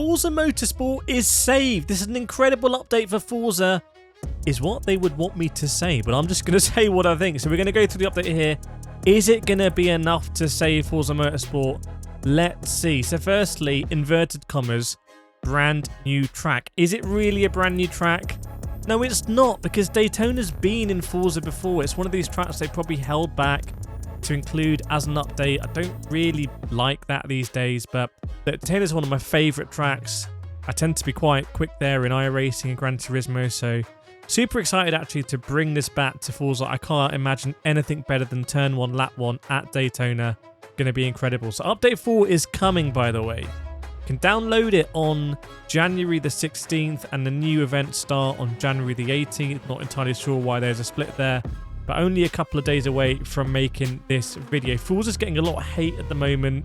Forza Motorsport is saved. This is an incredible update for Forza, is what they would want me to say, but I'm just going to say what I think. So we're going to go through the update here. Is it going to be enough to save Forza Motorsport? Let's see. So firstly, inverted commas, brand new track. Is it really a brand new track? No, it's not, because Daytona's been in Forza before. It's one of these tracks they probably held back to include as an update. I don't really like that these days, but Daytona's one of my favourite tracks. I tend to be quite quick there in iRacing and Gran Turismo, so super excited actually to bring this back to Forza. I can't imagine anything better than Turn 1, Lap 1 at Daytona. Going to be incredible. So Update 4 is coming, by the way. You can download it on January the 16th, and the new events start on January the 18th. Not entirely sure why there's a split there, but only a couple of days away from making this video. Forza's getting a lot of hate at the moment.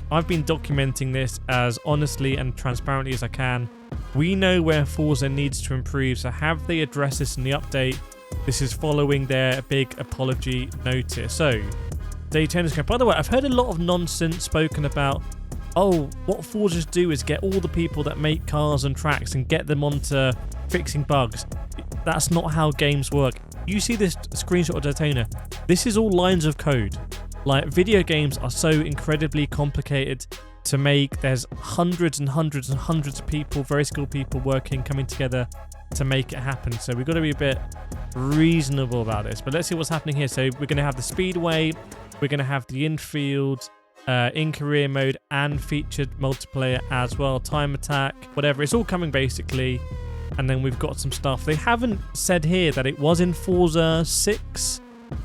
I've been documenting this as honestly and transparently as I can. We know where Forza needs to improve, so have they addressed this in the update? This is following their big apology notice. So, Daytona's going. By the way, I've heard a lot of nonsense spoken about, oh, what Forza's do is get all the people that make cars and tracks and get them onto fixing bugs. That's not how games work. You see this screenshot of Daytona. This is all lines of code. Like, video games are so incredibly complicated to make. There's hundreds and hundreds and hundreds of people, very skilled people coming together to make it happen. So we've got to be a bit reasonable about this. But let's see what's happening here. So we're going to have the speedway, we're going to have the infield, in career mode, and featured multiplayer as well. Time attack, whatever. It's all coming basically. And then we've got some stuff. They haven't said here that it was in Forza 6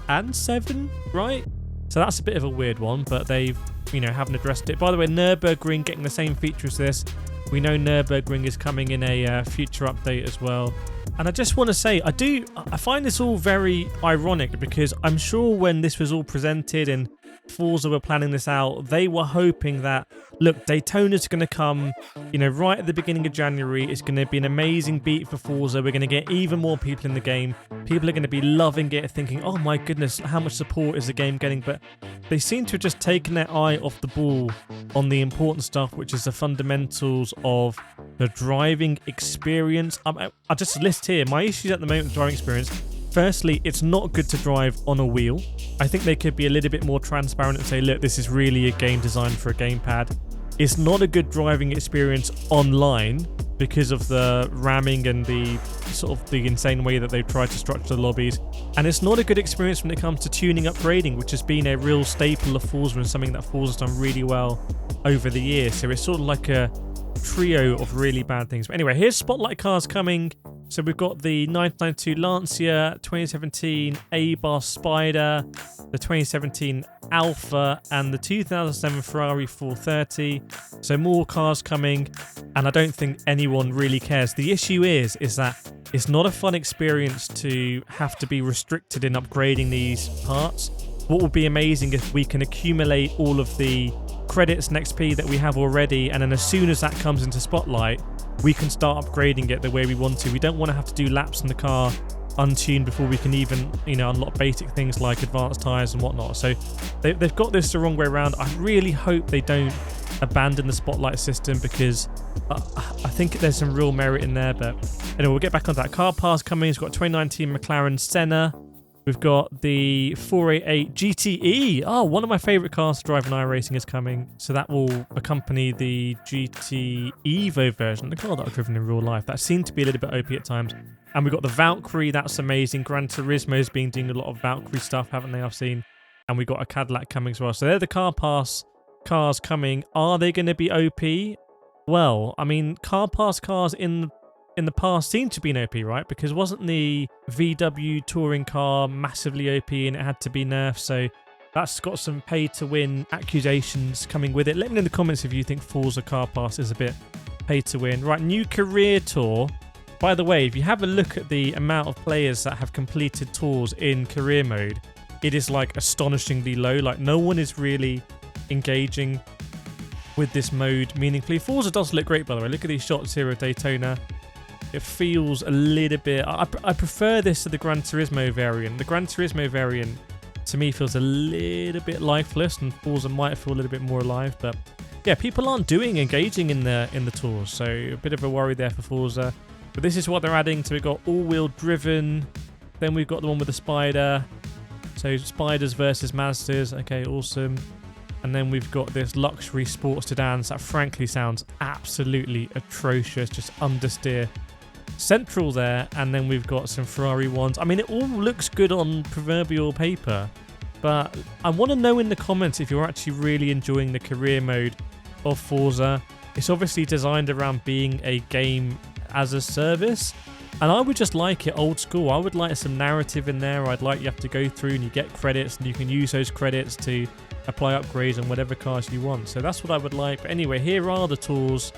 and 7, right? So that's a bit of a weird one, but they've, haven't addressed it. By the way, Nürburgring getting the same feature as this. We know Nürburgring is coming in a future update as well. And I just want to say, I find this all very ironic, because I'm sure when this was all presented and Forza were planning this out, they were hoping that, look, Daytona's going to come, right at the beginning of January. It's going to be an amazing beat for Forza. We're going to get even more people in the game. People are going to be loving it, thinking, oh my goodness, how much support is the game getting? But they seem to have just taken their eye off the ball on the important stuff, which is the fundamentals of the driving experience. I just list here my issues at the moment with driving experience. Firstly, it's not good to drive on a wheel. I think they could be a little bit more transparent and say, look, this is really a game designed for a gamepad. It's not a good driving experience online because of the ramming and the sort of the insane way that they've tried to structure the lobbies. And it's not a good experience when it comes to tuning upgrading, which has been a real staple of Forza and something that Forza's done really well over the years. So it's sort of like a trio of really bad things. But anyway, here's Spotlight cars coming. So we've got the 1992 Lancia, 2017 A-Bar Spider, the 2017 Alpha, and the 2007 Ferrari 430. So more cars coming, and I don't think anyone really cares. The issue is that it's not a fun experience to have to be restricted in upgrading these parts. What would be amazing if we can accumulate all of the credits and XP that we have already, and then as soon as that comes into Spotlight, we can start upgrading it the way we want to. We don't want to have to do laps in the car untuned before we can even, unlock basic things like advanced tyres and whatnot. So they've got this the wrong way around. I really hope they don't abandon the Spotlight system, because I think there's some real merit in there. But anyway, we'll get back on that. Car Pass coming. We've got 2019 McLaren Senna. We've got the 488 GTE. Oh, one of my favourite cars to drive in iRacing is coming. So that will accompany the GT Evo version, the car that I've driven in real life. That seemed to be a little bit OP at times. And we've got the Valkyrie. That's amazing. Gran Turismo's been doing a lot of Valkyrie stuff, haven't they? I've seen. And we've got a Cadillac coming as well. So they're the Car Pass cars coming. Are they going to be OP? Well, I mean, Car Pass cars in the past seemed to be an OP, right? Because wasn't the VW touring car massively OP and it had to be nerfed? So that's got some pay to win accusations coming with it. Let me know in the comments if you think Forza Car Pass is a bit pay to win. Right, new career tour. By the way, if you have a look at the amount of players that have completed tours in career mode, it is like astonishingly low. Like, no one is really engaging with this mode meaningfully. Forza does look great, by the way. Look at these shots here of Daytona. It feels a little bit... I prefer this to the Gran Turismo variant. The Gran Turismo variant, to me, feels a little bit lifeless, and Forza might feel a little bit more alive, but yeah, people aren't engaging in the tours, so a bit of a worry there for Forza. But this is what they're adding. So we've got all-wheel driven. Then we've got the one with the spider. So spiders versus Mazdas. Okay, awesome. And then we've got this luxury sports sedans that frankly sounds absolutely atrocious. Just understeer. Central there. And then we've got some Ferrari ones. I mean, it all looks good on proverbial paper. But I want to know in the comments if you're actually really enjoying the career mode of Forza. It's obviously designed around being a game as a service. And I would just like it old school. I would like some narrative in there. I'd like you have to go through and you get credits and you can use those credits to apply upgrades on whatever cars you want. So that's what I would like. But anyway, here are the tours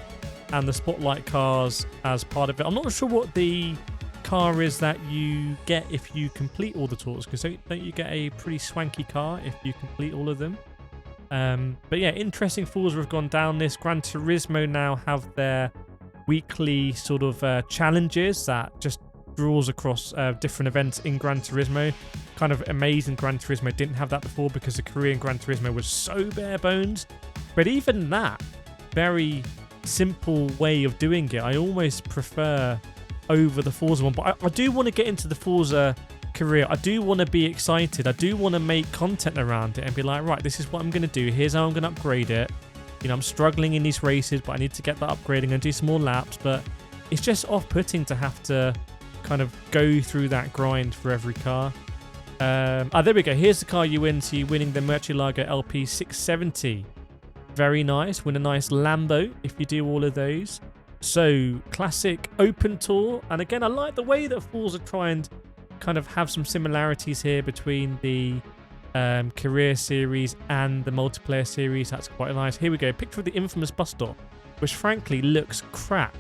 and the spotlight cars as part of it. I'm not sure what the car is that you get if you complete all the tours, because don't you get a pretty swanky car if you complete all of them? But yeah, interesting. Forza have gone down this. Gran Turismo now have their weekly sort of challenges that just draws across different events in Gran Turismo. Kind of amazing. Gran Turismo didn't have that before because the Korean Gran Turismo was so bare bones. But even that very simple way of doing it, I almost prefer over the Forza one. But I do want to get into the Forza career. I do want to be excited. I do want to make content around it and be like, right, this is what I'm going to do. Here's how I'm going to upgrade it. You know, I'm struggling in these races, but I need to get that upgrading and do some more laps. But it's just off-putting to have to kind of go through that grind for every car. There we go. Here's the car you win. So you're winning the Murcielago LP 670. Very nice. Win a nice Lambo if you do all of those. So, classic open tour. And again, I like the way that Forza try and kind of have some similarities here between the career series and the multiplayer series. That's quite nice. Here we go. Picture of the infamous bus stop, which frankly looks crap.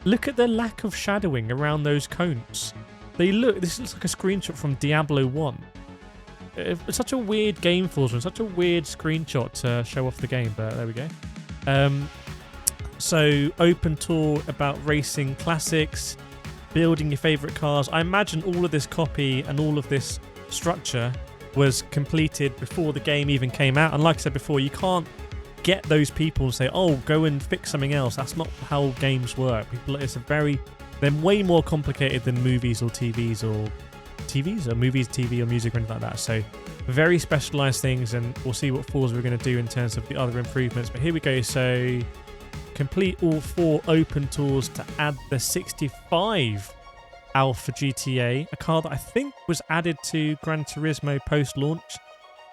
Look at the lack of shadowing around those cones. This looks like a screenshot from Diablo 1. It's such a weird game, Forza, and such a weird screenshot to show off the game, but there we go. So, open tour about racing classics, building your favourite cars. I imagine all of this copy and all of this structure was completed before the game even came out. And like I said before, you can't get those people and say, oh, go and fix something else. That's not how games work. They're way more complicated than movies or TVs or movies, TV or music or anything like that. So very specialised things, and we'll see what Forza we're going to do in terms of the other improvements. But here we go. So complete all 4 open tours to add the 65 Alpha GTA, a car that I think was added to Gran Turismo post-launch.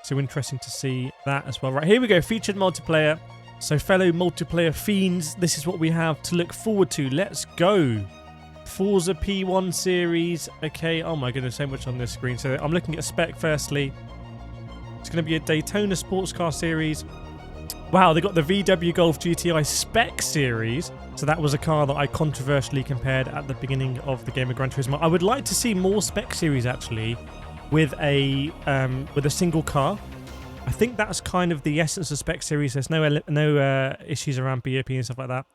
So interesting to see that as well. Right, here we go. Featured multiplayer. So fellow multiplayer fiends, this is what we have to look forward to. Let's go. Forza P1 series. Okay, oh my goodness, so much on this screen. So I'm looking at a spec firstly. It's going to be a Daytona sports car series. Wow, they got the VW Golf GTI spec series. So that was a car that I controversially compared at the beginning of the game of Gran Turismo. I would like to see more spec series actually with a single car. I think that's kind of the essence of spec series. There's no issues around BOP and stuff like that.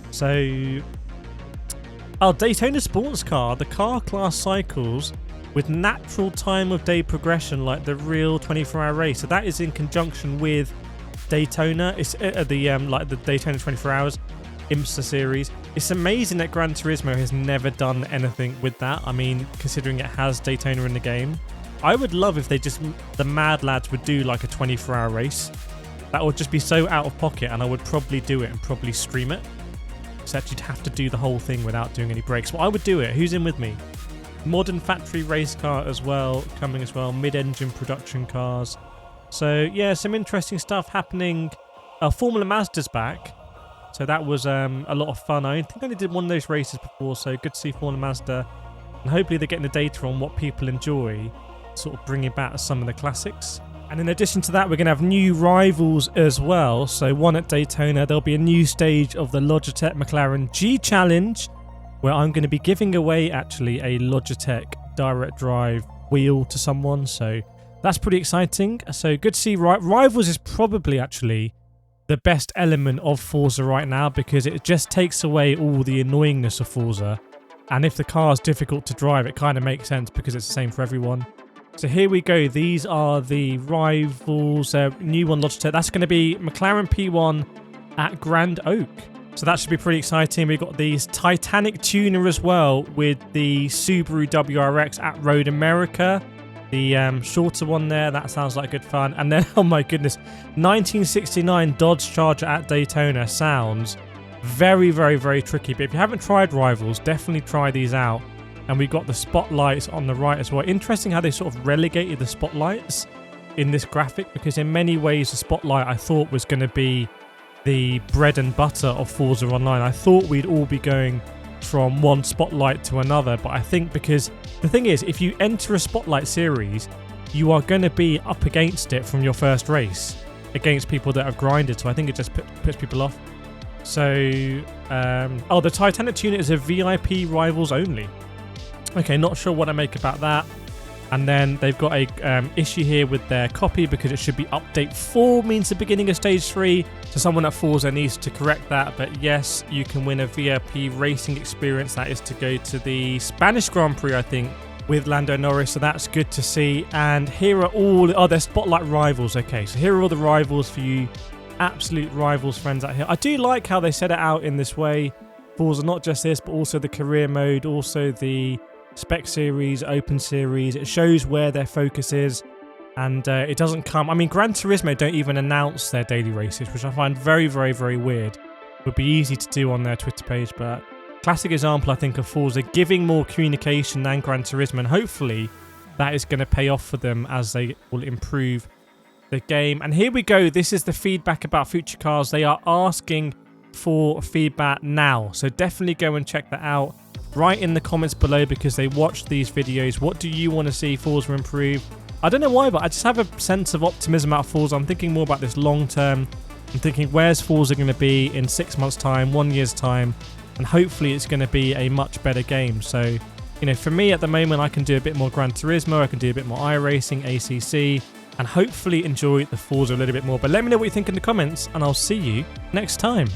So, Daytona sports car. The car class cycles with natural time of day progression like the real 24-hour race. So that is in conjunction with Daytona. It's the Daytona 24 Hours IMSA series. It's amazing that Gran Turismo has never done anything with that. I mean, considering it has Daytona in the game, I would love if the Mad Lads would do like a 24-hour race. That would just be so out of pocket, and I would probably do it and probably stream it. So that you'd have to do the whole thing without doing any breaks. Well, I would do it. Who's in with me? Modern factory race car as well, coming as well. Mid-engine production cars. So, yeah, some interesting stuff happening. Formula Mazda's back. So that was a lot of fun. I think I only did one of those races before, so good to see Formula Mazda. And hopefully they're getting the data on what people enjoy, sort of bringing back some of the classics. And in addition to that, we're going to have new rivals as well. So one at Daytona, there'll be a new stage of the Logitech McLaren G Challenge, where I'm going to be giving away actually a Logitech direct drive wheel to someone. So that's pretty exciting. So good to see. Rivals is probably actually the best element of Forza right now, because it just takes away all the annoyingness of Forza. And if the car is difficult to drive, it kind of makes sense because it's the same for everyone. So here we go. These are the rivals. New one, Logitech. That's going to be McLaren P1 at Grand Oak. So that should be pretty exciting. We've got the Titanic tuner as well with the Subaru WRX at Road America. The shorter one there, that sounds like good fun. And then, oh my goodness, 1969 Dodge Charger at Daytona sounds very, very, very tricky. But if you haven't tried Rivals, definitely try these out. And we've got the spotlights on the right as well. Interesting how they sort of relegated the spotlights in this graphic, because in many ways the spotlight I thought was going to be the bread and butter of Forza Online. I thought we'd all be going from one spotlight to another, but I think because the thing is, if you enter a spotlight series, you are going to be up against it from your first race against people that have grinded, so I think it just puts people off. So the Titanic tuner is a VIP Rivals only. Okay, not sure what I make about that. And then they've got a issue here with their copy, because it should be update 4 means the beginning of stage 3. So someone at Forza needs to correct that. But yes, you can win a VIP racing experience. That is to go to the Spanish Grand Prix, I think, with Lando Norris. So that's good to see. And here are all... Oh, they're Spotlight Rivals. Okay, so here are all the rivals for you absolute Rivals friends out here. I do like how they set it out in this way. Forza, not just this, but also the career mode, also the Spec Series, Open Series. It shows where their focus is, and it doesn't come... I mean, Gran Turismo don't even announce their daily races, which I find very, very, very weird. Would be easy to do on their Twitter page, but classic example, I think, of Forza giving more communication than Gran Turismo, and hopefully that is going to pay off for them as they will improve the game. And here we go. This is the feedback about future cars. They are asking for feedback now, so definitely go and check that out. Write in the comments below, because they watched these videos. What do you want to see Forza improve? I don't know why, but I just have a sense of optimism about Forza. I'm thinking more about this long term. I'm thinking, where's Forza going to be in 6 months' time, 1 year's time? And hopefully it's going to be a much better game. So, you know, for me at the moment, I can do a bit more Gran Turismo. I can do a bit more iRacing, ACC, and hopefully enjoy the Forza a little bit more. But let me know what you think in the comments, and I'll see you next time.